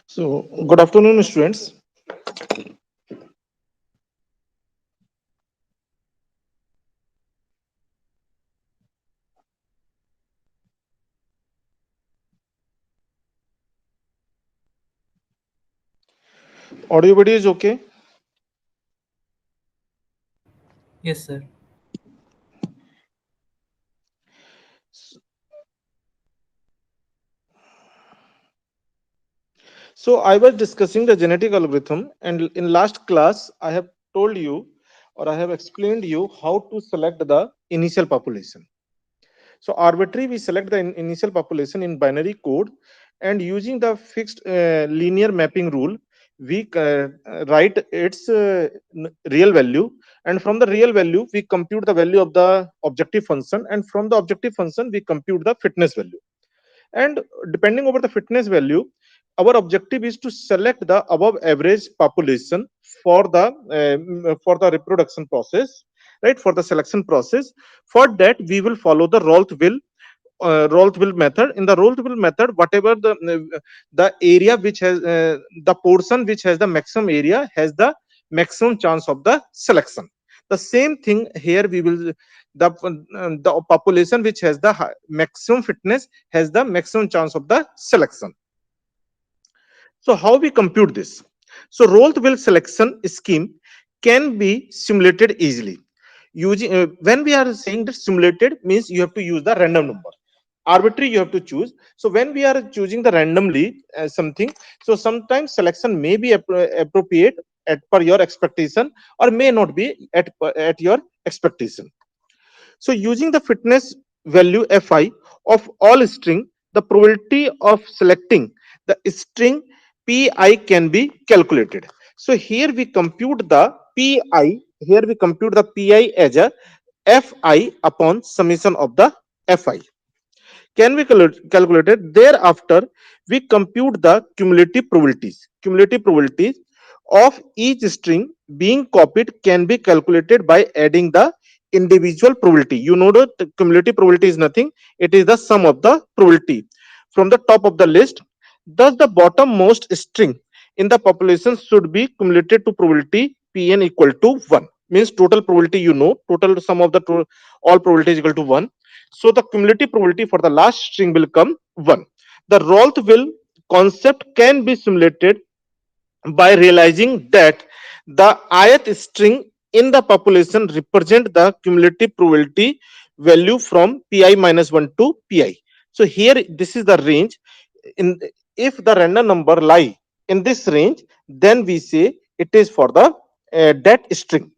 So, good afternoon, students. Audio video is okay. Yes, sir. So, I was discussing the genetic algorithm, and in last class, I have told you or I have explained you how to select the initial population. So, arbitrary, we select the initial population in binary code, and using the fixed linear mapping rule, we write its real value, and from the real value, we compute the value of the objective function, and from the objective function, we compute the fitness value. And depending over the fitness value, our objective is to select the above average population for the reproduction process, right? For the selection process. For that, we will follow the Roth-Will method. In the Roth-Will method, whatever the area which has the portion which has the maximum area has the maximum chance of the selection. The same thing here, we will the population which has the maximum fitness has the maximum chance of the selection. So how we compute this? So Roth-Will selection scheme can be simulated easily. Using when we are saying that simulated means you have to use the random number. Arbitrary you have to choose. So when we are choosing the randomly something, so sometimes selection may be appropriate at per your expectation or may not be at your expectation. So using the fitness value fi of all string, the probability of selecting the string pi can be calculated. So here we compute the pi. Here we compute the pi as a fi upon summation of the fi. Can be calculated. Thereafter, we compute the cumulative probabilities. Cumulative probabilities of each string being copied can be calculated by adding the individual probability. You know that the cumulative probability is nothing, it is the sum of the probability from the top of the list. Thus, the bottommost string in the population should be cumulated to probability Pn equal to 1. Means total probability, you know, total sum of the all probability is equal to 1. So the cumulative probability for the last string will come 1. The Roth-Will concept can be simulated by realizing that the ith string in the population represent the cumulative probability value from pi minus 1 to pi. So here this is the range. In if the random number lie in this range, then we say it is for the that string.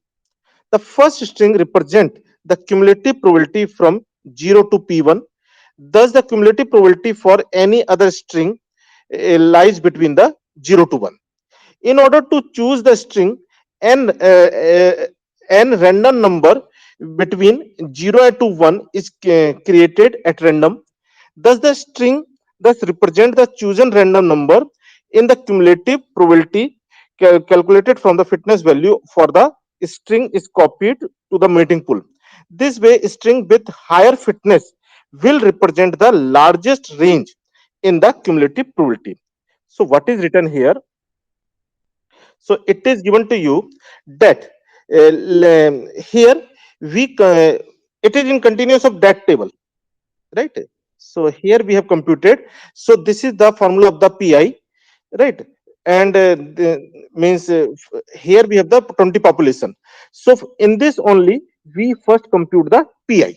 The first string represent the cumulative probability from 0 to p1. Thus the cumulative probability for any other string lies between the 0 to 1. In order to choose the string n n random number between 0 to 1 is created at random. Thus the string thus represent the chosen random number in the cumulative probability calculated from the fitness value for the string is copied to the mating pool. This way, string with higher fitness will represent the largest range in the cumulative probability. So what is written here? So it is given to you that here it is in continuous of that table, right? So here we have computed. So this is the formula of the pi, right? And means here we have the 20 population. So in this only we first compute the pi,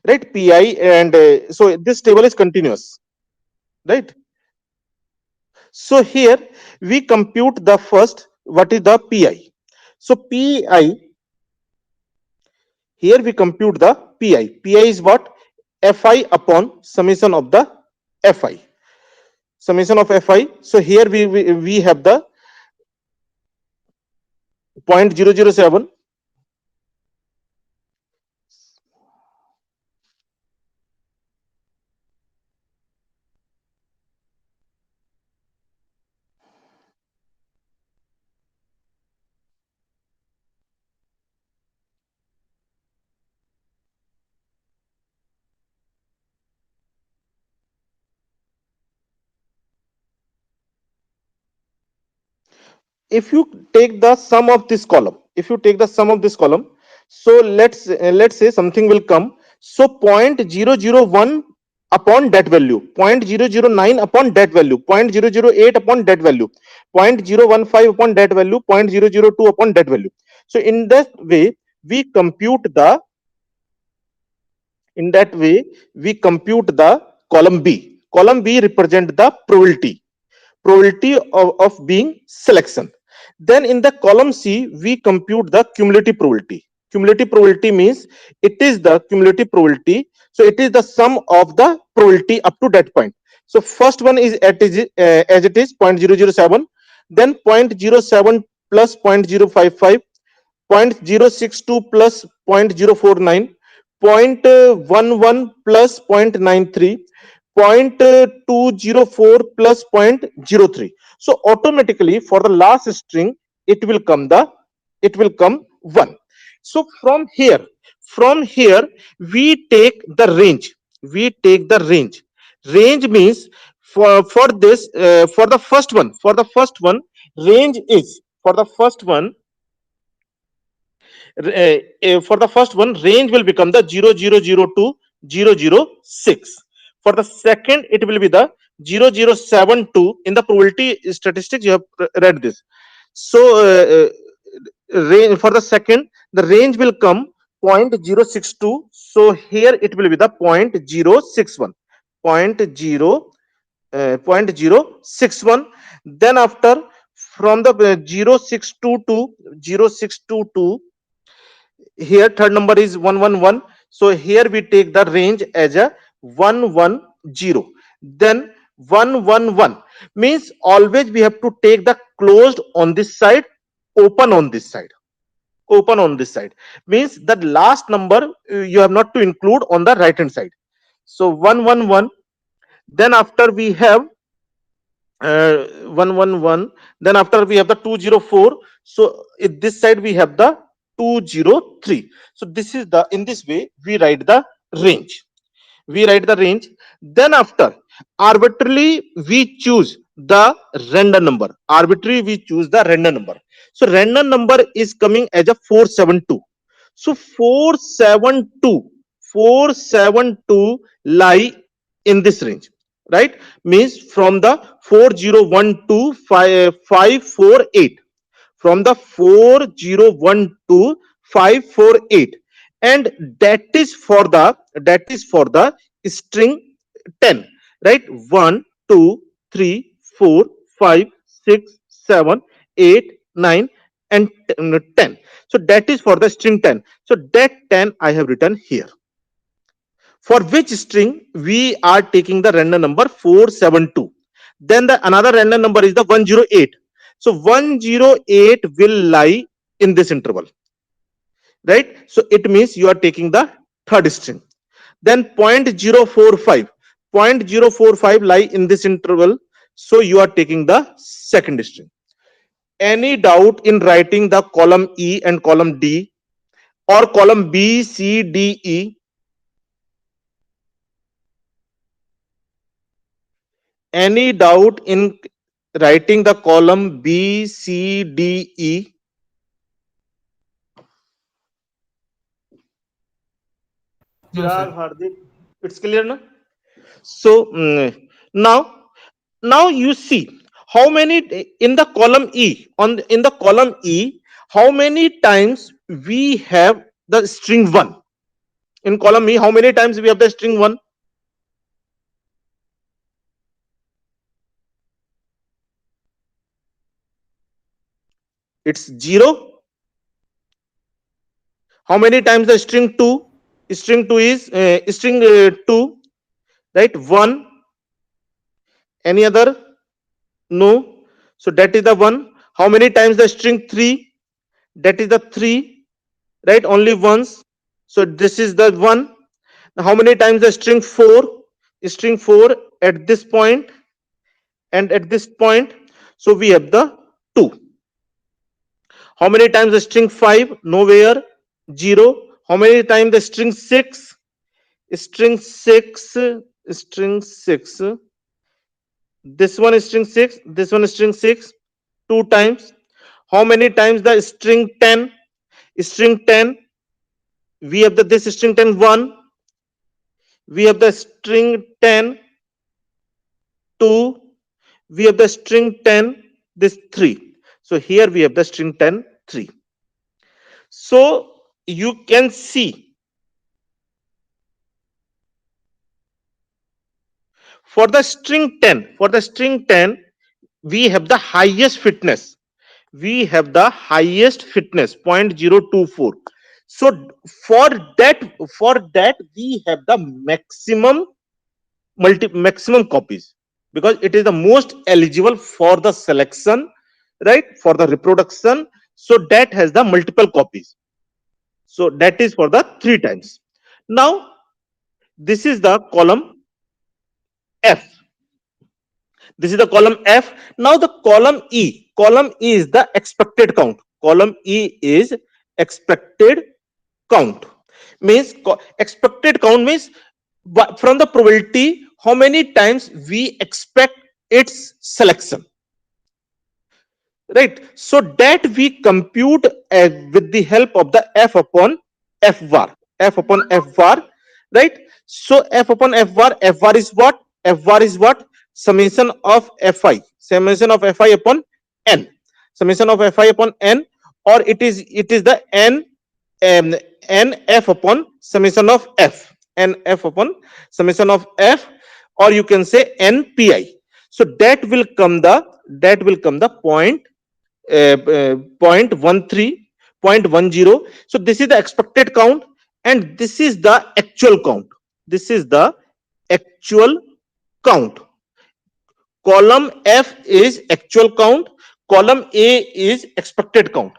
right? Pi, and so this table is continuous, right? So here we compute the first, what is the pi. So pi, here we compute the pi. Pi is what? Fi upon summation of the fi. Summation of fi. So here we have the 0.007. if you take the sum of this column, if you take the sum of this column, so let's say something will come. So 0.001 upon that value, 0.009 upon that value, 0.008 upon that value, 0.015 upon that value, 0.002 upon that value. So we compute the in that way we compute the column B. Column B represent the probability of being selection. Then in the column C, we compute the cumulative probability. Cumulative probability means it is the cumulative probability. So it is the sum of the probability up to that point. So first one is as it is 0.007, then 0.07 plus 0.055, 0.062 plus 0.049, 0.11 plus 0.93, 0.204 plus 0.03. So automatically for the last string it will come 1. So from here we take the range. Range means for this for the first one range will become the 0002 006. For the second it will be the 0072. In the probability statistics you have read this. So for the second the range will come 0.062. So here it will be the 0.061, 0.061. Then after from the 0622 here third number is 111. So here we take the range as a 110. Then 111 means always we have to take the closed on this side, open on this side. Open on this side means that last number you have not to include on the right hand side. So 111. Then after we have 111. Then after we have the 204. So in this side we have the 203. So this is the in this way we write the range. Then after arbitrarily we choose the random number. So random number is coming as a 472. So 472 lie in this range, right? Means from the 4012 to 548, from the 4012 to 548, and that is for the string 10, right? 1 2 3 4 5 6 7 8 9 and 10. So that is for the string 10. So that 10 I have written here. For which string we are taking the random number 472. Then the another random number is the 108. So 108 will lie in this interval, right? So it means you are taking the third string. Then 0.045 lie in this interval, so you are taking the second string. Any doubt in writing the column E and column D, or column B, C, D, E? Any doubt in writing the column B, C, D, E? No, Chirag, sir. Hardik, it's clear now. So now you see how many in the column E. In the column E, how many times we have the string 1? In column E, how many times we have the string 1? It's 0. How many times the string 2? String 2 is string 2, right? 1. Any other? No. So that is the 1. How many times the string 3? That is the 3, right? Only once. So this is the 1. Now how many times the string 4? String 4 at this point and at this point. So we have the 2. How many times the string 5? Nowhere. 0. How many times the string 6? String 6. String 6. This one is string 6. This one is string 6. 2 times. How many times the string 10? String 10, we have the this string 10 1, we have the string 10 2, we have the string 10 this 3. So here we have the string 10 3. So you can see for the string 10, we have the highest fitness. We have the highest fitness 0.024. So for that, we have the maximum copies, because it is the most eligible for the selection, right, for the reproduction. So that has the multiple copies. So that is for the 3 times. Now this is the column F. This is the column F. Now the column E. Column E is the expected count. Column E is expected count. Means expected count means from the probability how many times we expect its selection. Right. So that we compute with the help of the F upon F bar. F upon F bar. Right. So F upon F bar. F bar is what? F bar is what? Summation of Fi. Summation of Fi upon N. Summation of Fi upon N, or it is the N, N F upon summation of F. N F upon summation of F, or you can say N Pi. So that will come the point 0.13, 0.10. So this is the expected count, and this is the actual count. This is the actual count. Column F is actual count, column A is expected count.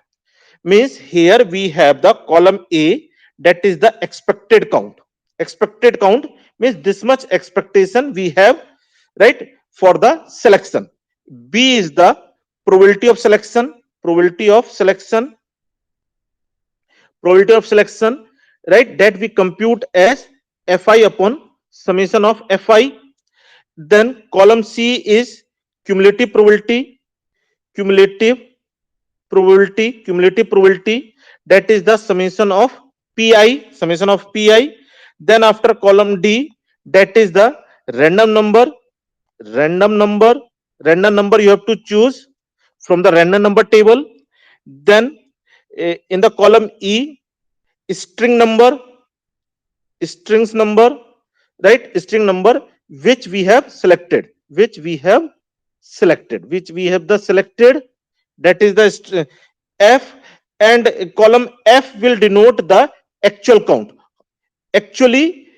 Means here we have the column A, that is the expected count. Expected count means this much expectation we have, right, for the selection. B is the probability of selection, probability of selection, probability of selection, right, that we compute as Fi upon summation of Fi. Then column C is cumulative probability, cumulative probability, that is the summation of Pi, summation of Pi. Then after column D, that is the random number, random number, random number you have to choose from the random number table. Then in the column E, string number, strings number, right, string number which we have selected, which we have the selected, that is the F. And column F will denote the actual count. Actually,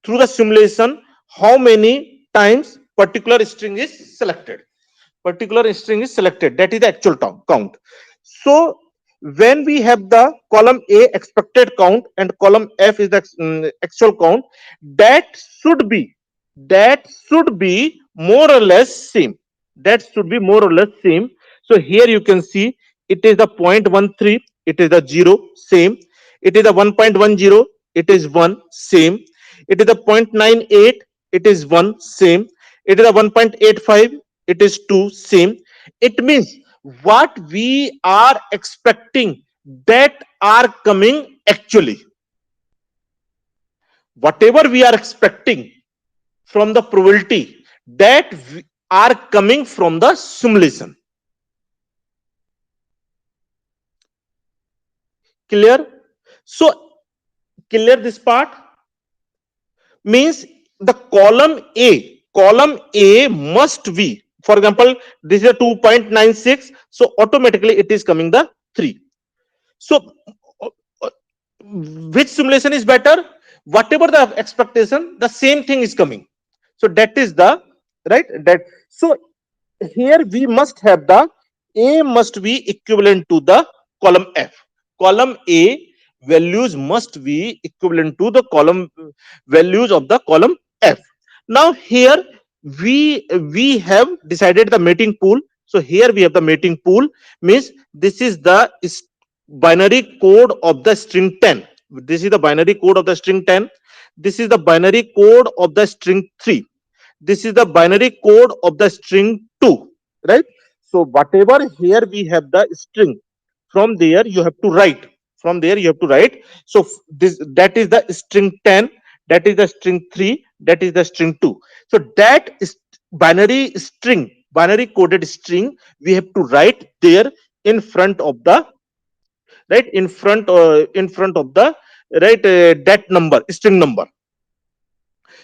through the simulation, how many times particular string is selected, that is the actual count. So when we have the column A expected count and column F is the actual count, that should be more or less same, so here you can see it is the 0.13, it is the 0, same. It is the 1.10, it is 1, same. It is the 0.98, it is 1, same. It is the 1.85, it is 2, same. It means what we are expecting, that are coming actually. Whatever we are expecting from the probability, that are coming from the simulation. Clear? So clear this part? Means the column A must be, for example, this is a 2.96, so automatically it is coming the 3. So which simulation is better? Whatever the expectation, the same thing is coming. So that is the right, that. So here we must have the A must be equivalent to the column F. Column A values must be equivalent to the column values of the column F. Now here we have decided the mating pool. So here we have the mating pool, means this is the binary code of the string 10. This is the binary code of the string 10. This is the binary code of the string 3. This is the binary code of the string 2, right? So whatever here we have the string, from there you have to write. From there you have to write. So this, that is the string 10, that is the string 3, that is the string 2. So that is binary string, binary coded string, we have to write there in front of the, right, in front of the, right, that number, string number.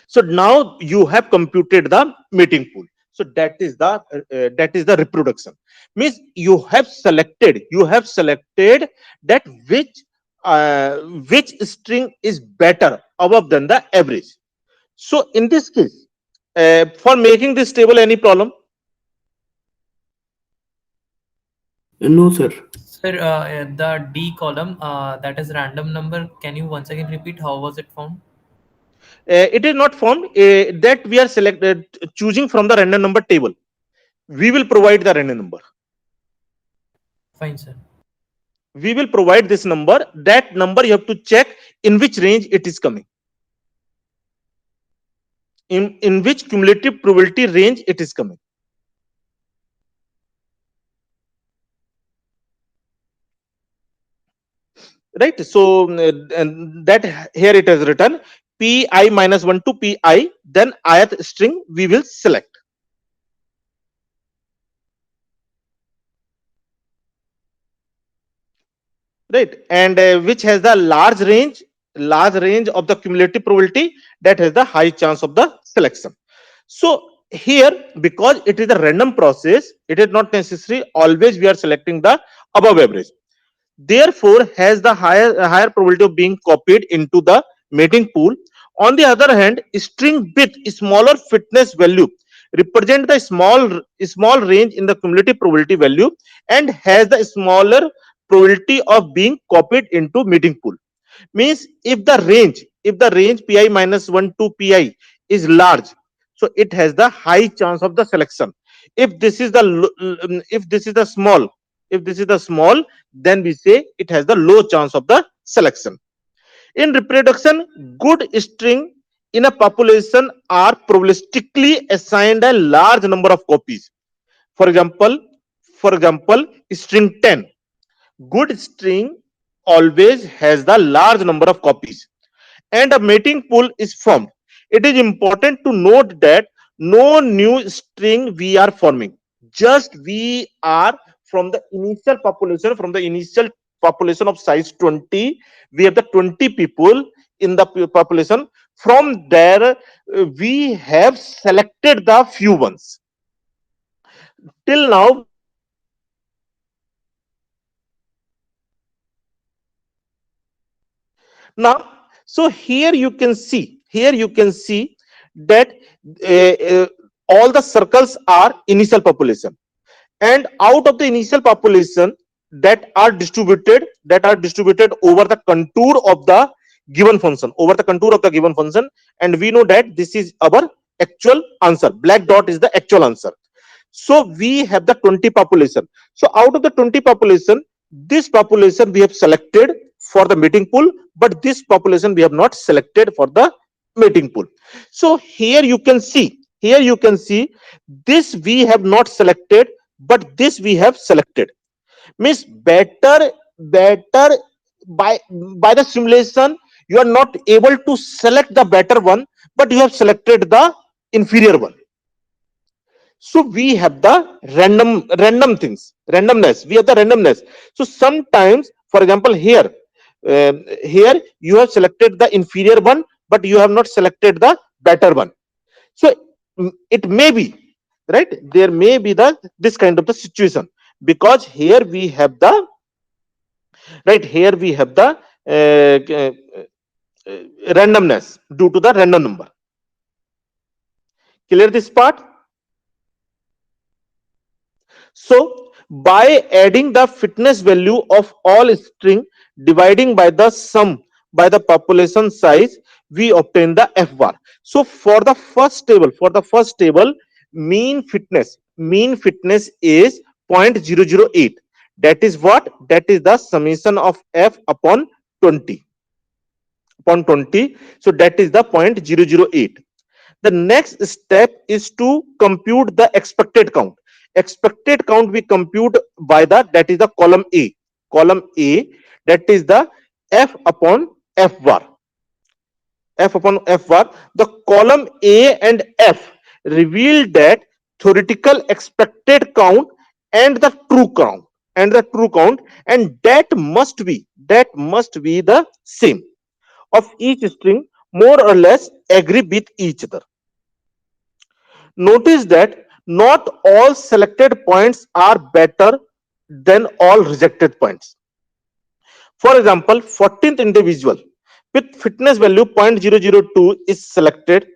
So now you have computed the mating pool. So that is the reproduction. Means you have selected that which string is better above than the average. So in this case, for making this table, any problem? No, sir. Sir, the D column, that is random number. Can you once again repeat how was it found? It is not formed, that we are selected choosing from the random number table. We will provide the random number. Fine, sir. We will provide this number. That number you have to check in which range it is coming, in which cumulative probability range it is coming. Right. So and that here it is written pi minus 1 to pi, then ith string we will select. Right. And which has the large range of the cumulative probability, that has the high chance of the selection. So here, because it is a random process, it is not necessary always we are selecting the above average, therefore has the higher probability of being copied into the mating pool. On the other hand, string with smaller fitness value represent the small range in the cumulative probability value and has the smaller probability of being copied into mating pool. Means if the range pi minus 1 to pi is large, so it has the high chance of the selection. If this is the if this is the small, if this is the small, then we say it has the low chance of the selection. In reproduction, good string in a population are probabilistically assigned a large number of copies. For example, string 10, good string always has the large number of copies and a mating pool is formed. It is important to note that no new string we are forming. Just we are from the initial population of size 20. We have the 20 people in the population. From there, we have selected the few ones. Till now, we have selected the few ones. Now, so here you can see that all the circles are initial population, and out of the initial population that are distributed over the contour of the given function, and we know that this is our actual answer. Black dot is the actual answer. So we have the 20 population. So out of the 20 population, this population we have selected for the mating pool, but this population we have not selected for the mating pool. So here you can see this we have not selected, but this we have selected. Means better by the simulation you are not able to select the better one, but you have selected the inferior one. So we have the randomness, we have the randomness. So sometimes, for example, here you have selected the inferior one, but you have not selected the better one. So it may be, right, there may be the this kind of the situation, because here we have the, right, here we have the randomness due to the random number. Clear this part? So by adding the fitness value of all string dividing by the sum by the population size, we obtain the F bar. So for the first table, mean fitness is 0.008. That is what? That is the summation of F upon 20. So that is the 0.008. The next step is to compute the expected count. expected count we compute by the, that is the column A, that is the f upon f bar, the column A and F reveal that theoretical expected count and the true count, and that must be the same of each string, more or less agree with each other. Notice that not all selected points are better than all rejected points. For example, 14th individual with fitness value 0.002 is selected,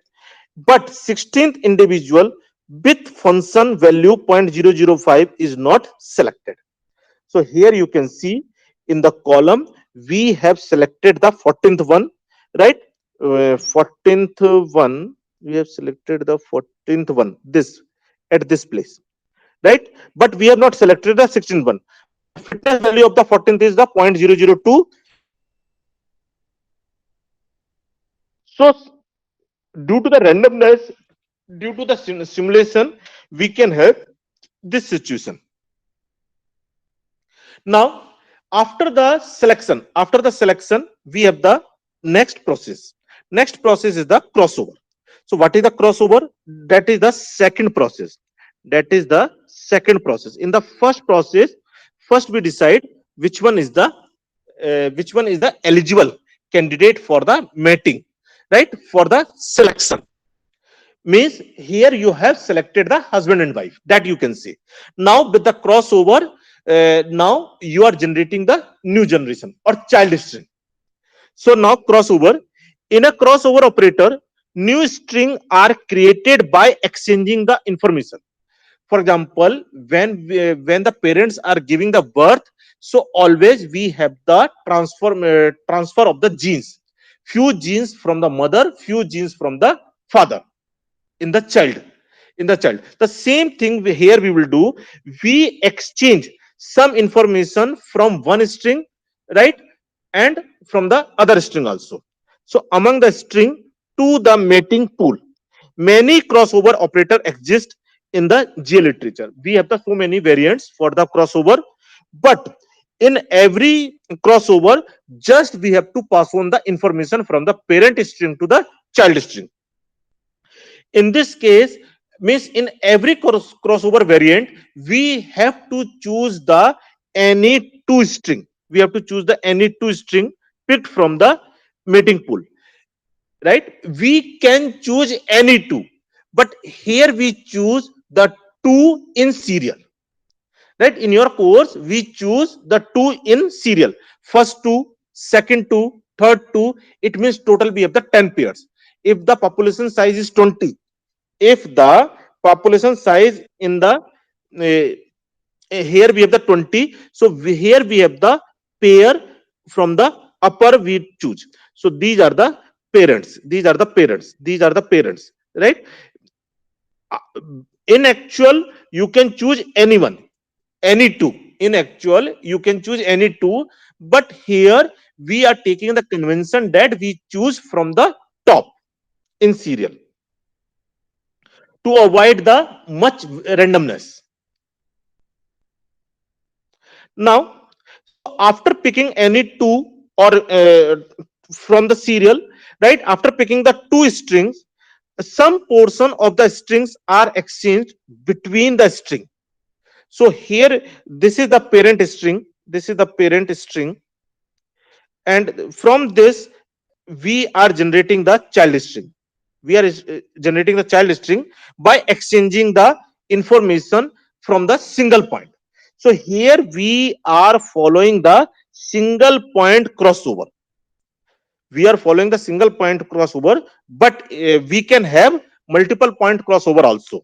but 16th individual with function value 0.005 is not selected. So here you can see in the column we have selected the 14th one, right? 14th one, we have selected the 14th one, this, at this place, right? But we have not selected the 16th one. But fitness value of the 14th is the 0.002. So due to the randomness, due to the simulation, we can have this situation. Now, after the selection, we have the next process. Next process is the crossover. So what is the crossover? That is the second process. In the first process, first we decide which one is the eligible candidate for the mating, right? For the selection. Means here you have selected the husband and wife, that you can see. Now with the crossover, now you are generating the new generation or child string. So now crossover, in a crossover operator, new string are created by exchanging the information. For example, when the parents are giving the birth, so always we have the transfer of the genes, few genes from the mother, few genes from the father in the child. The same thing here we will do. We exchange some information from one string, right, and from the other string also. So among the string to the mating pool, many crossover operator exist in the G literature. We have the so many variants for the crossover, but in every crossover, just we have to pass on the information from the parent string to the child string. In this case, means in every crossover variant, we have to choose the any two string. We have to choose the any two string picked from the mating pool, right? We can choose any two, but here we choose the two in serial, right? In your course, we choose the two in serial. First two, second two, third two. It means total we have the 10 pairs. If the population size is 20, if the population size in the here we have the 20, so here we have the pair from the upper we choose. So these are the parents, right? In actual, you can choose anyone, any two. In actual, you can choose any two, but here we are taking the convention that we choose from the top in serial to avoid the much randomness. Now, so after picking any two or from the serial, right? After picking the two strings, some portion of the strings are exchanged between the string. So here, this is the parent string. This is the parent string, and from this we are generating the child string. We are generating the child string by exchanging the information from the single point. So here we are following the single point crossover. We are following the single point crossover, but we can have multiple point crossover also.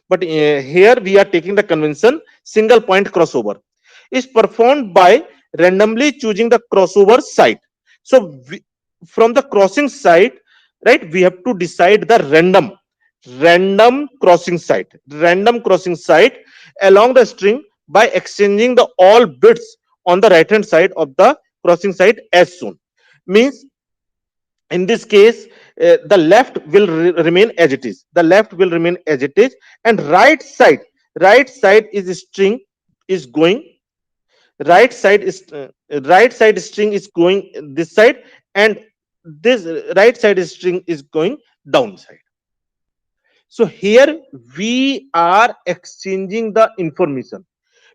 But here we are taking the convention single point crossover is performed by randomly choosing the crossover site. So from the crossing site, right, we have to decide the random crossing site along the string by exchanging the all bits on the right hand side of the crossing site as shown. Means in this case, the left will remain as it is, and right side right side is string is going right side is right side string is going this side, and this right side string is going downside. So here we are exchanging the information,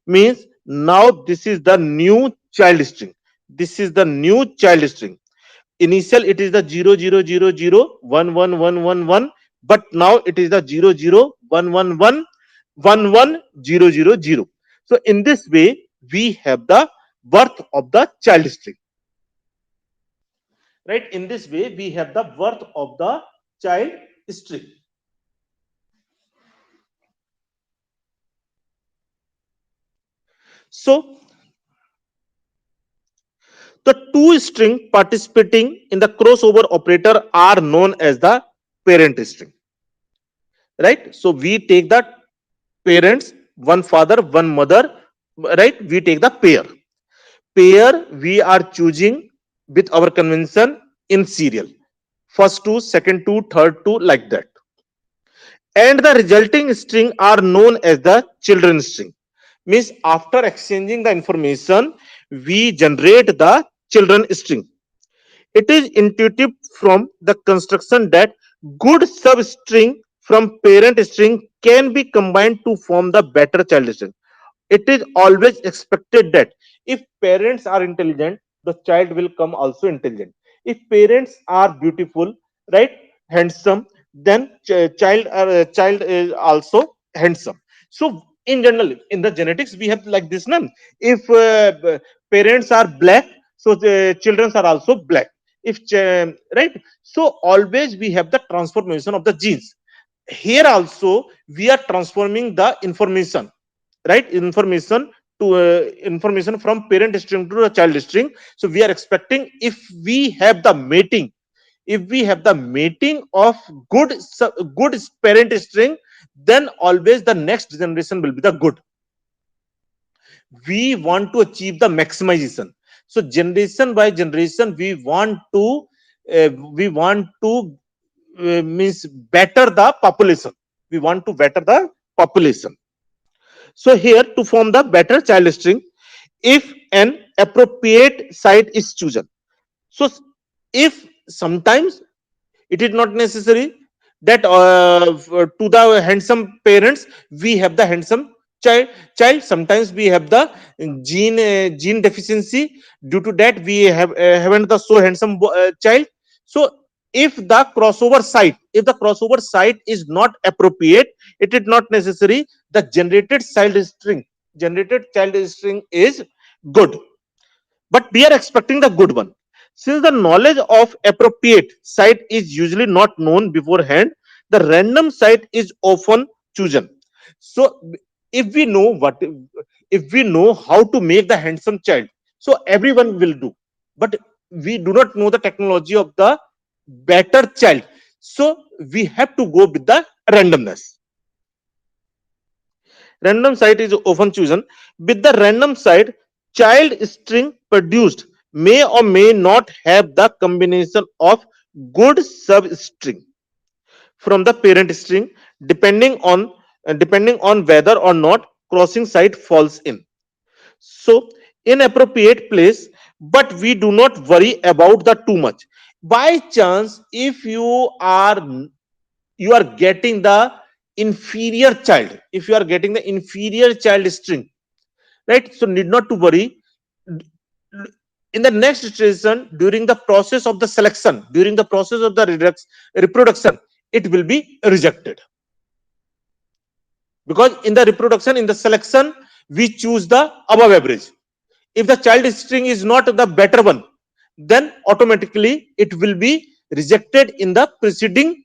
means now this is the new child string, this is the new child string. Initial it is the 0 0 0 0 1 1 1 1 1, but now it is the 0 0 1 1 1 1 1 0 0 0. So in this way we have the birth of the child string, right? In this way we have the birth of the child string. So the two string participating in the crossover operator are known as the parent string, right? So we take the parents, one father, one mother, right? We take the pair we are choosing with our convention in serial, first two, second two, third two, like that. And the resulting string are known as the children string, means after exchanging the information we generate the children string. It is intuitive from the construction that good substring from parent string can be combined to form the better child string. It is always expected that if parents are intelligent, the child will come also intelligent. If parents are beautiful, right, handsome, then child is also handsome. So in general in the genetics we have like this name. If parents are black, so the children are also black. If right, so always we have the transformation of the genes. Here also we are transforming the information, right? Information from parent string to the child string. So we are expecting if we have the mating, if we have the mating of good parent string, then always the next generation will be the good. We want to achieve the maximization. So generation by generation we want to means better the population. We want to better the population. So here to form the better child string, if an appropriate site is chosen. So if sometimes it is not necessary that to the handsome parents we have the handsome child. Sometimes we have the gene deficiency, due to that we haven't the so handsome child. So if the crossover site is not appropriate, it is not necessary the generated child string is good, but we are expecting the good one. Since the knowledge of appropriate site is usually not known beforehand, the random site is often chosen. So if we know what, if we know how to make the handsome child, so everyone will do. But we do not know the technology of the better child. So we have to go with the randomness. Random site is often chosen. With the random site, child string produced may or may not have the combination of good substring from the parent string, depending on whether or not crossing site falls in. So inappropriate place, but we do not worry about the too much. By chance, if you are getting the inferior child, if you are getting the inferior child string, right, so need not to worry. In the next iteration, during the process of the selection, during the process of the reproduction, it will be rejected, because in the reproduction, in the selection, we choose the above average. If the child string is not the better one, then automatically it will be rejected in the preceding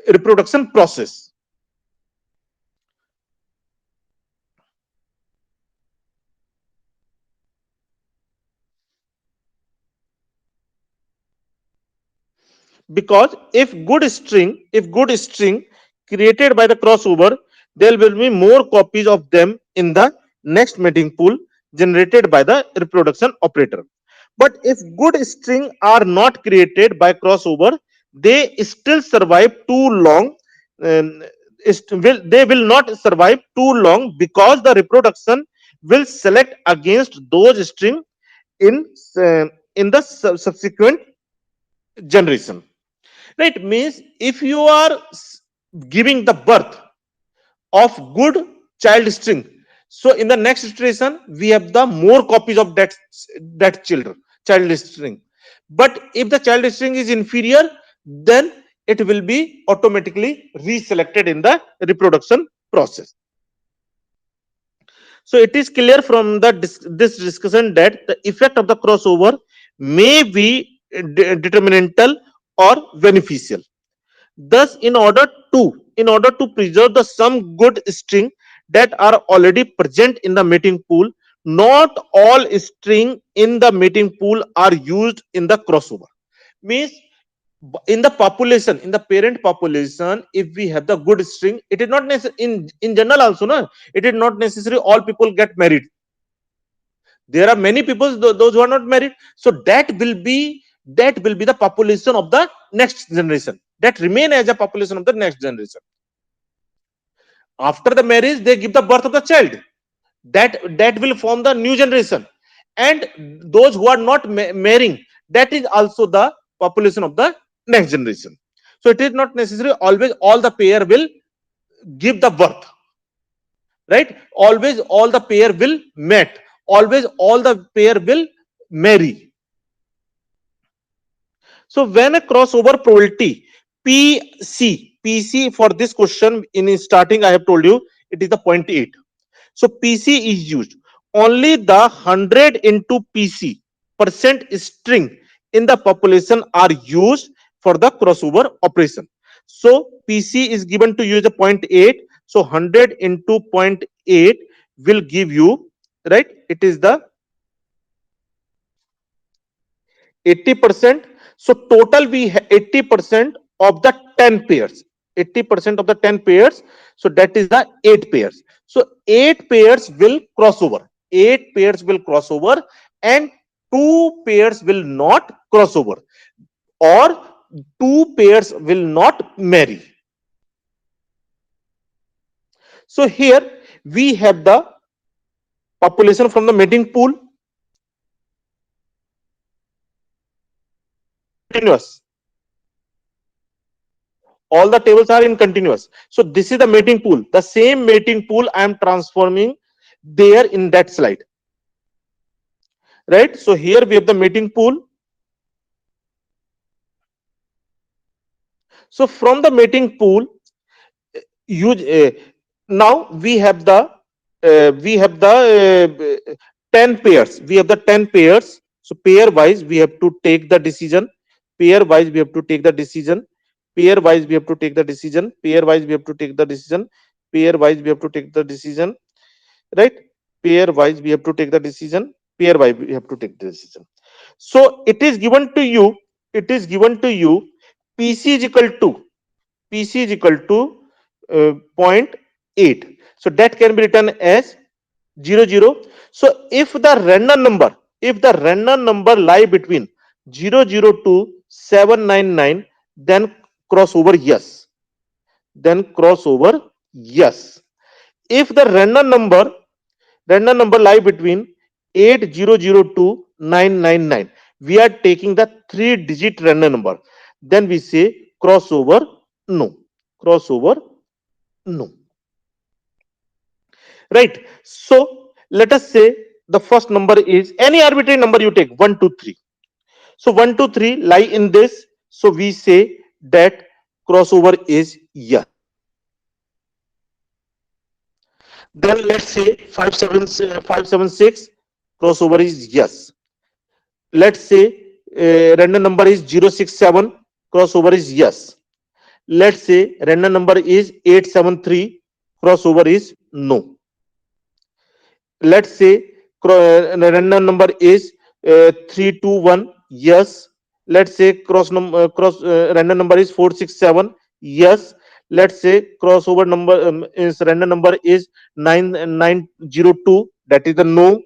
reproduction process. Because if good string created by the crossover, there will be more copies of them in the next mating pool generated by the reproduction operator. But if good string are not created by crossover, they still survive too long, um, they will not survive too long because the reproduction will select against those string in uh, in the subsequent generation. Right? Means if you are giving the birth of good child string, so in the next iteration we have the more copies of that children child string. But if the child string is inferior, then it will be automatically reselected in the reproduction process. So it is clear from this discussion that the effect of the crossover may be detrimental or beneficial. Thus, in order to preserve the some good string that are already present in the mating pool, not all string in the mating pool are used in the crossover. Means in the population, in the parent population, if we have the good string, it is not necessary in general also, no, it is not necessary all people get married. There are many people those who are not married, so that will be the population of the next generation, that remain as a population of the next generation. After the marriage they give the birth of the child, that will form the new generation. And those who are not marrying, that is also the population of the next generation. So it is not necessary always all the pair will give the birth, right? Always all the pair will met, always all the pair will marry. So when a crossover probability PC for this question in starting I have told you it is the 0.8. So PC is used. Only the 100 into PC percent string in the population are used for the crossover operation. So PC is given to use a 0.8. So 100 into 0.8 will give you, right? It is the 80%. So total we have 80% of the 10 pairs. 80% of the 10 pairs. So that is the 8 pairs. So 8 pairs will cross over. 8 pairs will cross over and 2 pairs will not cross over, or 2 pairs will not marry. So here we have the population from the mating pool. Continuous. All the tables are in continuous. So this is the mating pool. The same mating pool I am transforming there in that slide. Right? So here we have the mating pool. So from the mating pool, use now we have the 10 pairs. We have the 10 pairs. So pair wise we have to take the decision. Pair wise we have to take the decision. Pair wise we have to take the decision. Pair wise we have to take the decision. Pair wise we have to take the decision. Right? Pair wise we have to take the decision. Pair wise we have to take the decision. So it is given to you. It is given to you. PC is equal to PC is equal to 0.8. So that can be written as 0, 0. So if the random number lie between 0, 0 to 799, then crossover yes. Then crossover yes. If the random number lie between 800 to 999, we are taking the 3-digit random number. Then we say crossover no. Crossover no. Right? So let us say the first number is any arbitrary number you take, 1, 2, 3. So 1, 2, 3 lie in this. So we say that crossover is yes. Then let's say 576 crossover is yes. Let's say random number is 067 crossover is yes. Let's say random number is 873 crossover is no. Let's say random number is 321 yes. Let's say random number is 467 yes. Let's say crossover number is random number is 9902, that is the no.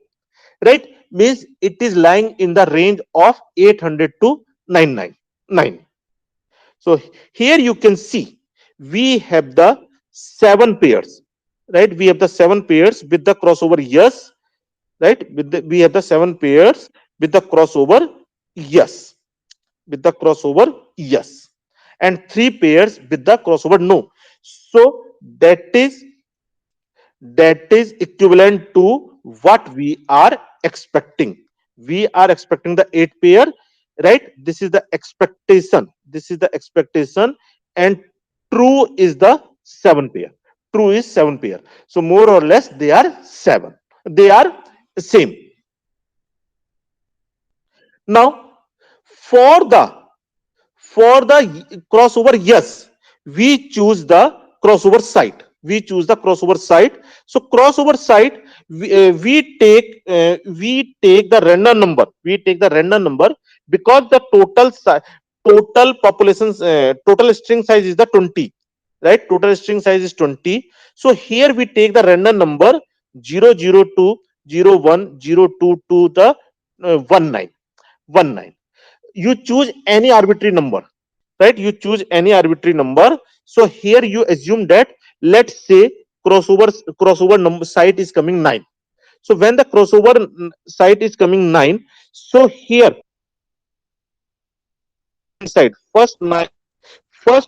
Right? Means it is lying in the range of 800 to 999. So here you can see we have the seven pairs, right? We have the seven pairs with the crossover yes, right? We have the seven pairs with the crossover yes, with the crossover yes, and three pairs with the crossover no. So that is equivalent to what we are expecting. We are expecting the eight pair, right? This is the expectation. This is the expectation, and true is the seven pair. True is seven pair. So more or less they are seven. They are same. Now for the crossover yes, we choose the crossover site. We choose the crossover site. So crossover site, we take the random number. We take the random number because the total population, total string size is the 20, right? Total string size is 20. So here we take the random number 002 01 02 to the 19. You choose any arbitrary number, right? You choose any arbitrary number. So here you assume that, let's say, crossover number site is coming 9. So when the crossover site is coming 9, so here side first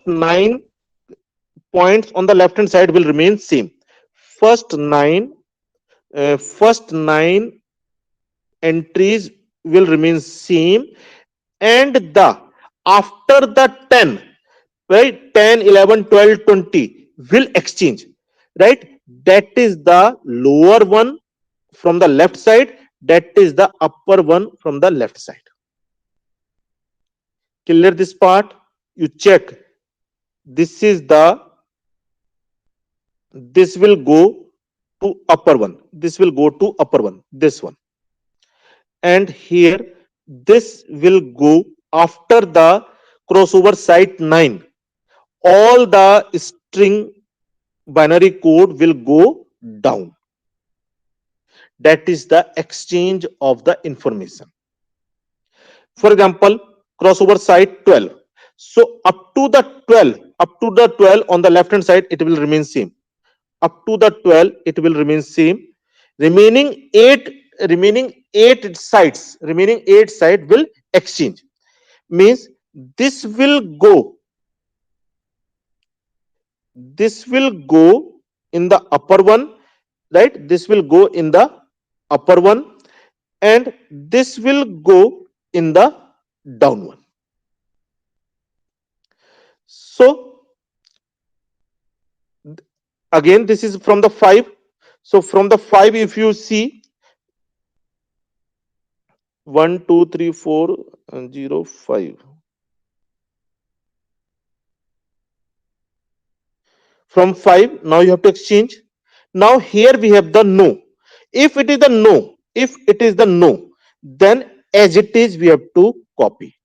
nine points on the left hand side will remain same. First nine entries will remain same, and the after the 10, right? 10, 11, 12, 20 will exchange, right? That is the lower one from the left side, that is the upper one from the left side. Clear this part? You check. This will go to upper one, this will go to upper one, this one, and here this will go after the crossover site 9. All the string binary code will go down. That is the exchange of the information. For example, crossover site 12. So up to the 12 on the left hand side, it will remain same. Up to the 12, it will remain same. Remaining eight sites will exchange. Means this will go in the upper one, right? This will go in the upper one, and this will go in the down one. So again, this is from the 5. So from the 5, if you see 1 2 3 4 and 0 5, from 5 now you have to exchange. Now here we have the no. If it is the no, then as it is we have to copy.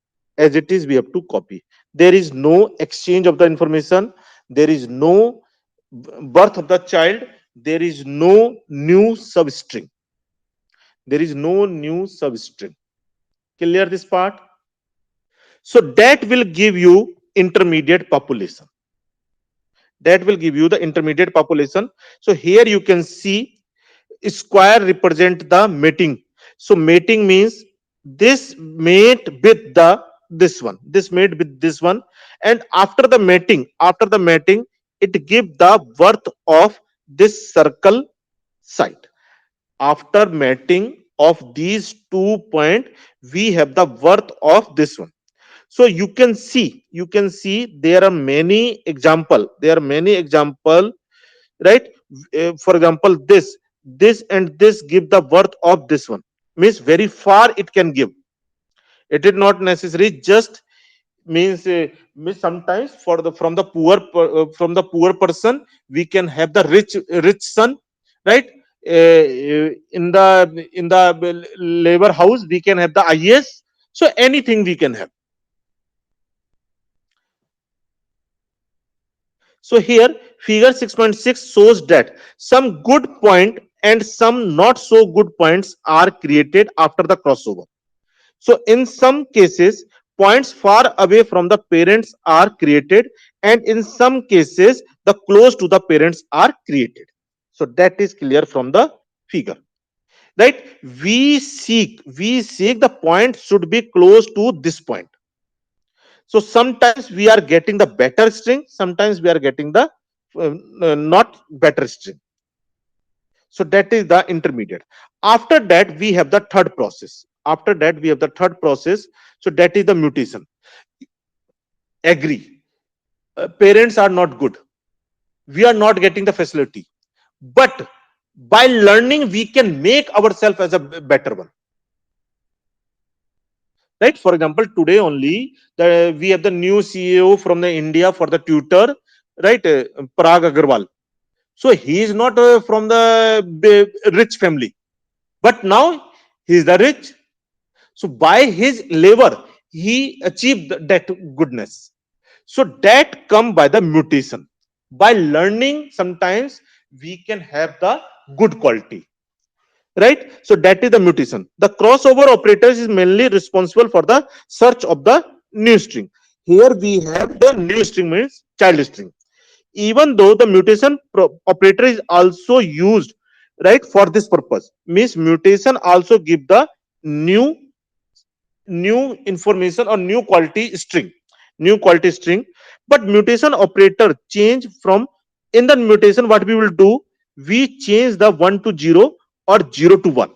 There is no exchange of the information. There is no birth of the child. There is no new substring. Clear this part? So that will give you intermediate population. So here you can see square represent the mating. So mating means this mate with this one, and after the mating, it give the birth of this circle site. After mating of these 2 points, we have the birth of this one. So you can see there are many example, right? For example, this and this give the birth of this one. Means very far it can give. It is not necessary just means sometimes from the poor person we can have the rich son, right? In the labor house we can have the IAS. So anything we can have. So here figure 6.6 shows that some good point and some not so good points are created after the crossover. So in some cases, points far away from the parents are created, and in some cases the close to the parents are created. So that is clear from the figure, right? We seek the point should be close to this point. So sometimes we are getting the better string, sometimes we are getting the not better string. So that is the intermediate. After that we have the third process. So that is the mutation. Agree. Parents are not good, we are not getting the facility, but by learning we can make ourselves as a better one, right? For example, today only we have the new CEO from the India for the tutor, right? Parag Agarwal. So he is not from the rich family, but now he is the rich. So by his labor he achieved that goodness. So that come by the mutation. By learning sometimes we can have the good quality, right? So that is the mutation. The crossover operators is mainly responsible for the search of the new string. Here we have the new string means child string. Even though the mutation operator is also used, right, for this purpose, means mutation also give the new information or new quality string. But mutation operator change from, in the mutation what we will do, we change the 1 to 0 or 0 to 1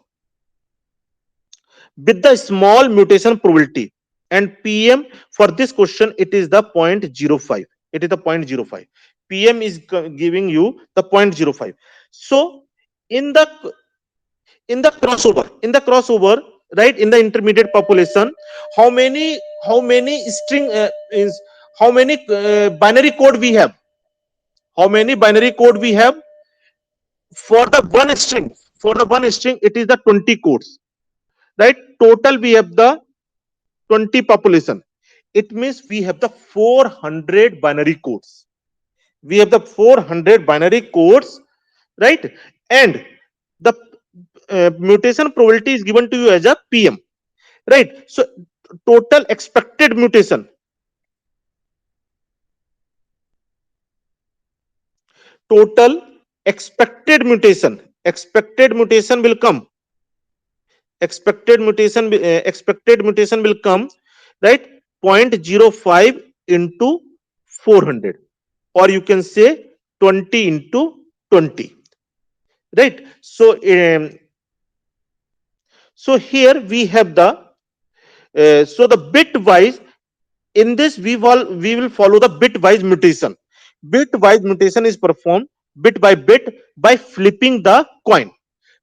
with the small mutation probability. And pm for this question it is the 0.05, it is the 0.05. Pm is giving you the 0.05. So in the crossover, right, in the intermediate population, how many string is how many binary code we have, how many binary code we have for the one string. For the one string it is the 20 codes, right? Total we have the 20 population. It means we have the 400 binary codes. We have the 400 binary codes, right? And the mutation probability is given to you as a pm, right? So total total expected mutation will come, expected mutation will come, right? 0.05 into 400, or you can say 20 into 20, right? So here we have the so the bitwise, in this we will follow the bitwise mutation. Bitwise mutation is performed bit by bit by flipping the coin.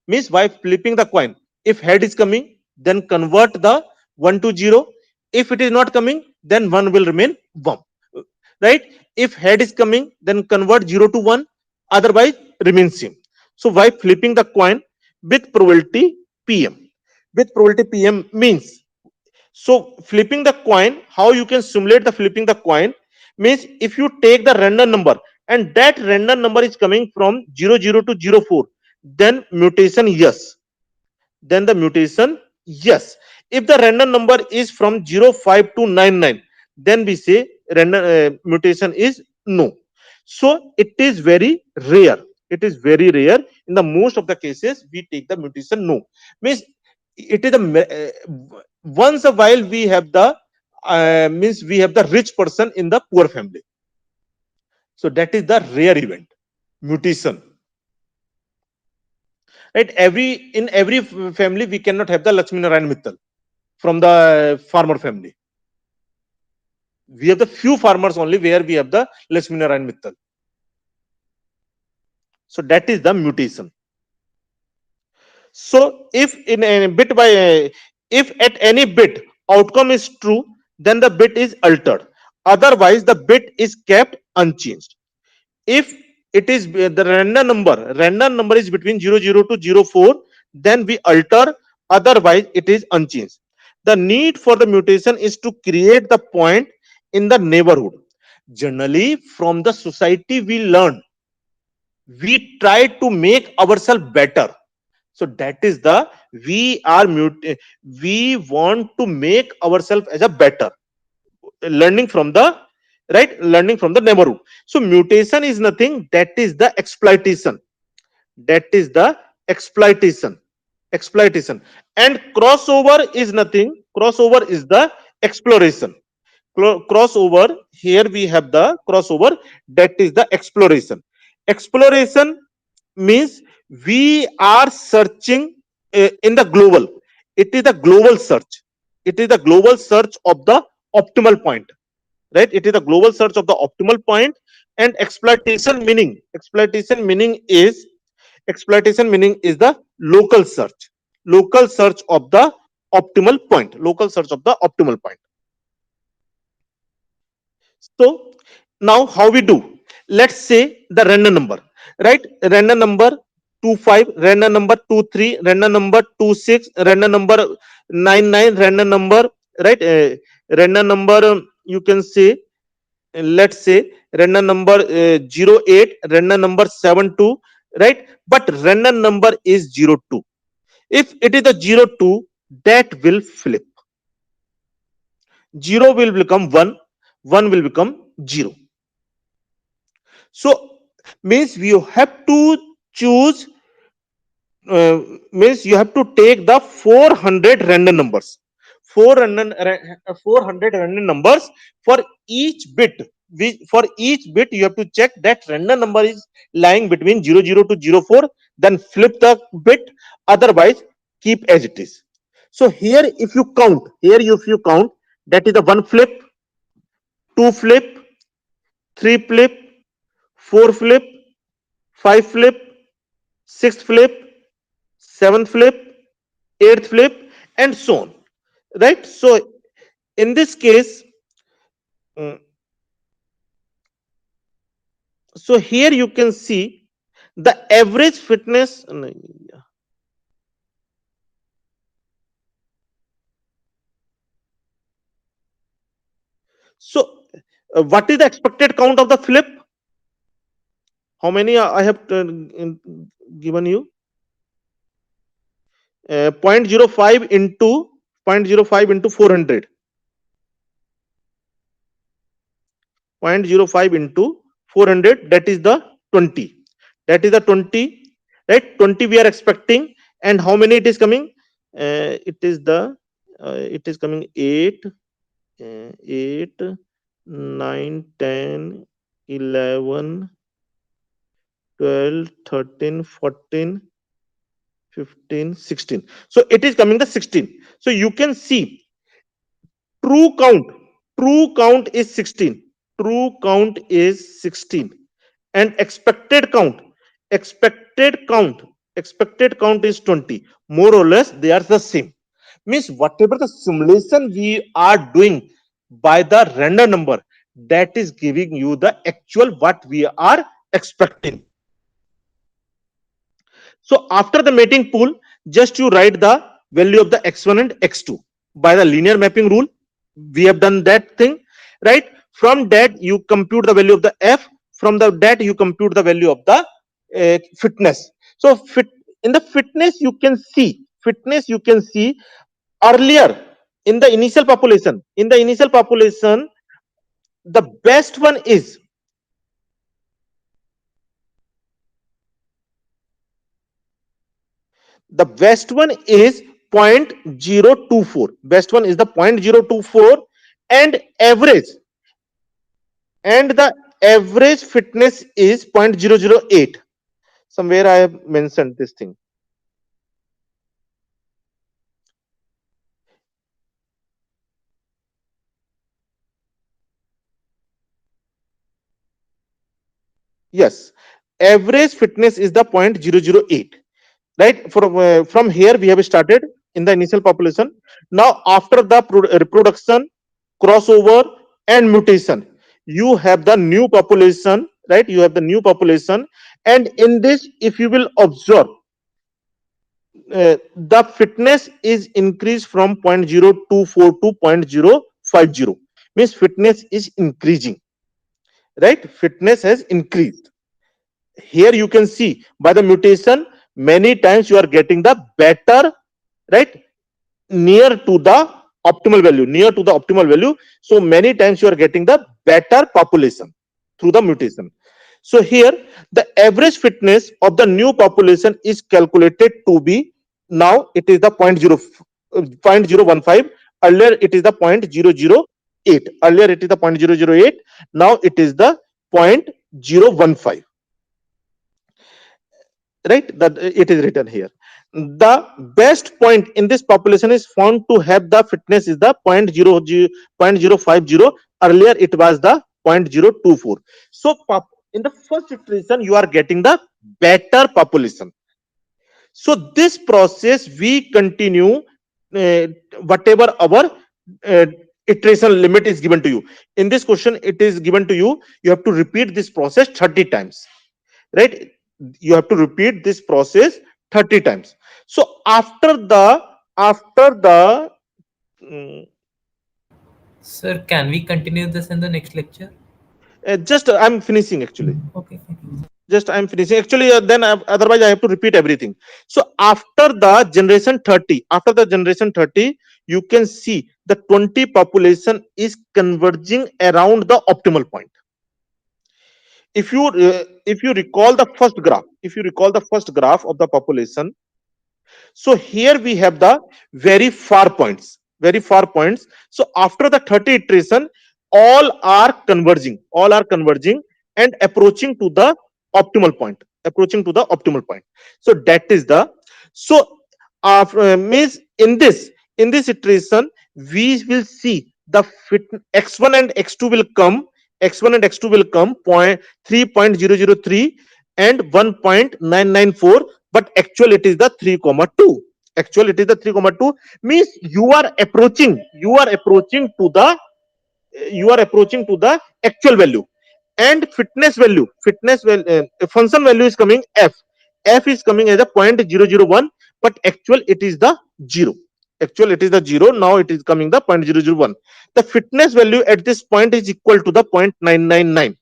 Means by flipping the coin, if head is coming then convert the 1 to 0. If it is not coming then 1 will remain 1, right? If head is coming then convert 0 to 1, otherwise remain same. So by flipping the coin with probability pm, with probability pm means, so flipping the coin, how you can simulate the flipping the coin means, if you take the random number and that random number is coming from 00 to 04, then mutation yes, then the mutation yes. If the random number is from 05 to 99, then we say random mutation is no. So it is very rare, it is very rare. In the most of the cases we take the mutation no. Means it is once a while we have the means we have the rich person in the poor family. So that is the rare event, mutation, right? In every family we cannot have the Lakshmi Narayan Mittal from the farmer family. We have the few farmers only where we have the Lakshmi Narayan Mittal. So that is the mutation. So if in a bit by if at any bit outcome is true, then the bit is altered, otherwise the bit is kept unchanged. If it is the random number is between 00 to 04, then we alter, otherwise it is unchanged. The need for the mutation is to create the point in the neighborhood. Generally from the society we learn, we try to make ourselves better. So that is the we want to make ourselves as a better. learning from the learning from the neighborhood. So mutation is nothing, that is the exploitation, that is the exploitation, exploitation. And crossover is nothing, crossover is the exploration. Crossover, here we have the crossover, that is the exploration. Exploration means we are searching in the global, it is the global search, it is the global search of the optimal point, right? It is the global search of the optimal point. And exploitation meaning is the local search, local search of the optimal point, local search of the optimal point. So now how we do? Let's say the random number, right? Random number 25, random number 23, random number 26, random number 99, random number, right? Random number, you can say, let's say random number 08, random number 72, right? But random number is 02. If it is a 02, that will flip. 0 will become 1, 1 will become 0. So means you have to choose, means you have to take the 400 random numbers, 400 random numbers. For each bit, for each bit you have to check that random number is lying between 00 to 04, then flip the bit, otherwise keep as it is. So here if you count, here if you count, that is the 1 flip, 2 flip, 3 flip, 4 flip, 5 flip, 6th flip, 7th flip, 8th flip, and so on, right? So in this case, mm, so here you can see the average fitness. So what is the expected count of the flip? How many I have given you? 0.05 into 0.05 into 400. 0.05 into 400, that is the 20. That is the 20, right? 20 we are expecting. And how many it is coming? It is coming 8, 8, 9, 10, 11, 12, 13, 14, 15, 16. So it is coming the 16. So you can see true count is 16. True count is 16. And expected count is 20. More or less they are the same. Means whatever the simulation we are doing by the random number, that is giving you the actual what we are expecting. So after the mating pool, just you write the value of the x1 and x2 by the linear mapping rule. We have done that thing, right? From that you compute the value of the f. From that you compute the value of the fitness. So in the fitness you can see earlier in the initial population. In the initial population, the best one is the best one is 0.024. Best one is the 0.024, and the average fitness is 0.008. Somewhere I have mentioned this thing. Yes, average fitness is the 0.008, right? From here we have started in the initial population. Now after the reproduction, crossover, and mutation, you have the new population, right? You have the new population, and in this, if you will observe, the fitness is increased from 0.024 to 0.050. Means fitness is increasing, right? Fitness has increased. Here you can see by the mutation, many times you are getting the better, right, near to the optimal value, near to the optimal value. So many times you are getting the better population through the mutation. So here the average fitness of the new population is calculated to be, now it is the 0.015. Earlier it is the 0.008. Earlier it is the 0.008. Now it is the 0.015. Right, that it is written here. The best point in this population is found to have the fitness is the 0.050. Earlier it was the 0.024. So in the first iteration you are getting the better population. So this process we continue, uh, whatever our uh, iteration limit is given to you. In this question it is given to you, you have to repeat this process 30 times, right? You have to repeat this process 30 times. So after the mm, Sir, can we continue this in the next lecture? just I'm finishing actually. Okay, thank you. Just I'm finishing actually, then otherwise I have to repeat everything. So after the generation 30, after the generation 30, you can see the 20 population is converging around the optimal point. If you recall the first graph, if you recall the first graph of the population, so here we have the very far points, very far points. So after the 30 iteration, all are converging and approaching to the optimal point, approaching to the optimal point. So that is the, so means in this iteration we will see the fit x1 and x2 will come, x1 and x2 will come point 3.003 and 1.994, but actual it is the 3,2. Actual it is the 3,2, means you are approaching to the, you are approaching to the actual value. And fitness function value is coming f is coming as a 0.001, but actual it is the 0. Actual it is the 0. Now it is coming the 0.001. The fitness value at this point is equal to the 0.999,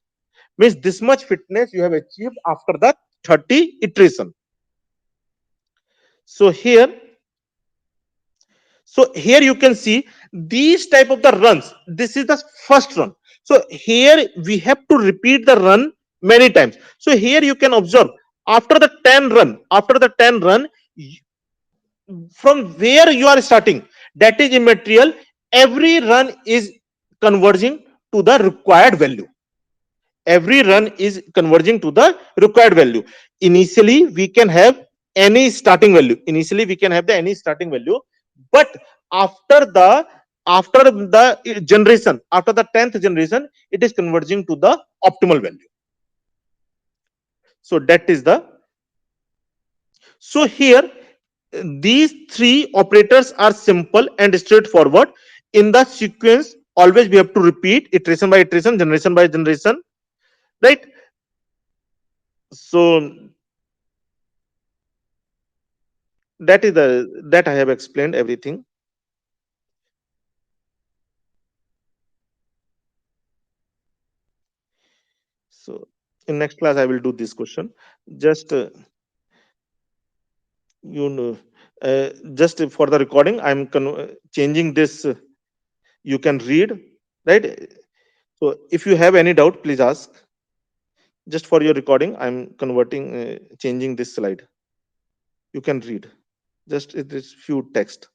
means this much fitness you have achieved after the 30 iteration. So here, so here you can see these type of the runs. This is the first run. So here we have to repeat the run many times. So here you can observe after the 10 run, after the 10 run, from where you are starting, that is immaterial. Every run is converging to the required value. Every run is converging to the required value. Initially we can have any starting value, initially we can have the any starting value, but after the, after the generation, after the 10th generation, it is converging to the optimal value. So that is the, so here these three operators are simple and straightforward. In the sequence always we have to repeat iteration by iteration, generation by generation, right? So that is the, that I have explained everything. So in next class I will do this question. Just you know, just for the recording I'm changing this, you can read, right? So if you have any doubt please ask. Just for your recording I'm converting, changing this slide, you can read, just it is few text.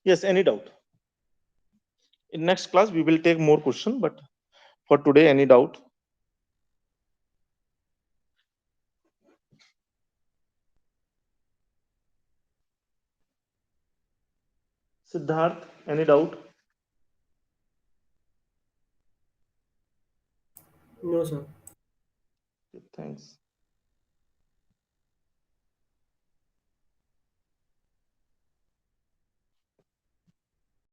Yes, any doubt? In next class we will take more question, but for today any doubt? Siddharth, any doubt? No, sir. Thanks.